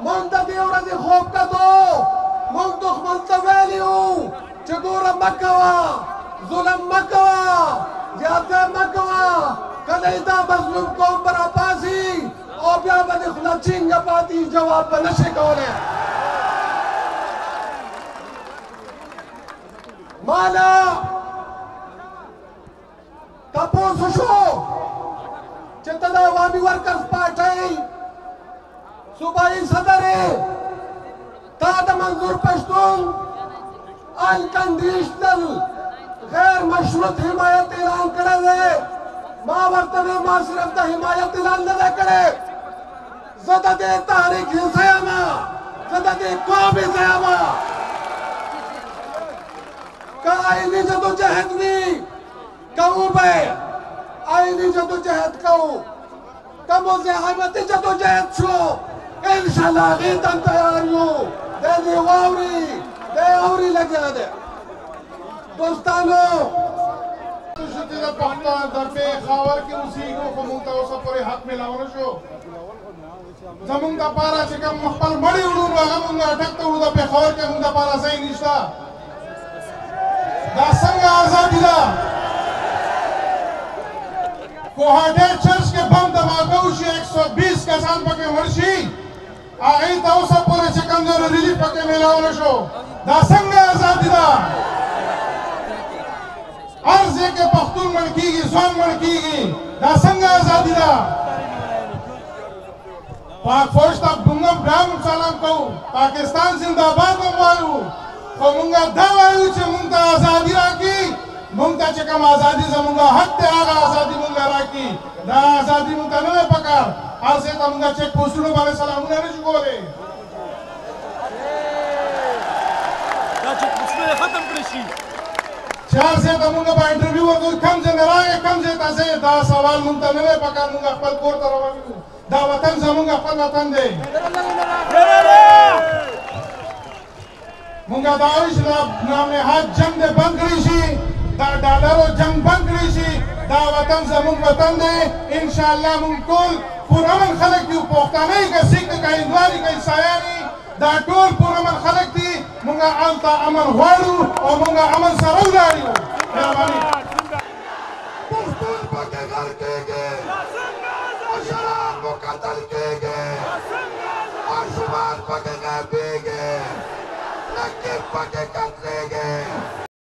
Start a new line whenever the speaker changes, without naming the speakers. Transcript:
مونږ د دې ورځې خوب کتو مونږ دښمن ته ویلي وو چې ګوره مه کوه ظلم مه کوه زیاتی مه کوه کله یې دا مظلوم قوم به راپاڅي او بیا به دې خوله چینګه پاتې جواب به نشي کولی مالا تپوس شو چې ته د عوامي ورکرز پارټۍ صوبایي صدر یې تا د منظور پښتون انکنډیشنل غیر مشروط حمایت اعلان کړی دی ما ورته ویل ما صرف د حمایت اعلان نه دی کړی زه د دې تحریک حصه یم زه د دې قوم حصه یم که آئینی جدوجہد وي کوو به آئینی جدوجہد کوو که مزاحمتي جدوجہد شو انشاءالله هغې ته هم تیار یو دی دې واوري دی اوري لګیا دی دوستانو
د پښتون د پېښور کې اوسېږو خو موږ ته اوسه پورې حق میلاو نه شو زموږ دپاره چې کوم خپل مړي وړو نو هغه موږ اټک ته وړو د پېښور کې موږ دپاره ځای نشته دا څنګه ازادي ده کوهاټر چرچ کې بم دھماکه وشي 120 کسان پکې مړ شي هغې ته اوسه پورې چې کوم ځای ریلیف پکې میلاو نه شو دا څنګه ازادي ده هر ځای کې پښتون مړ کېږي ځوان مړ کېږي دا څنګه ازادي ده پاک فوج ته موږ بیا هم سلام کوو پاکستان زنده باد هم وایو خو موږ دا وایو چې موږ ته ازادي راکړي موږ ته چې کوم ازادي زموږ حق دی هغه ازادي موږ له راکړي دا ازادي موږ ته نه ده پکار هر ځای ته موږ چیک پوسټونو باندې سلامونه نه شو کولی
دا چیک پوسټونه ختم کړی شي
چې هر ځای ته موږ به انټرویو وکړو کوم ځای نه راغی کوم ځای ته ځې دا سوال موږ ته نه دی پکار موږ خپل کور ته روان یو دا وطن زموږ خپل وطن دی موږ دا وایو چې دا نامنهاد جنګ دې بند کړی شي دا ډالرو جنګ بند کړی شي دا وطن زموږ وطن دی انشاءالله موږ ټول پرامن خلک یو پښتانه یې که سیک که هندوان یې که عیسایان یې دا ټول پرامن خلک دي موږ هلته امن غواړو او موږ امن سره ولاړ یو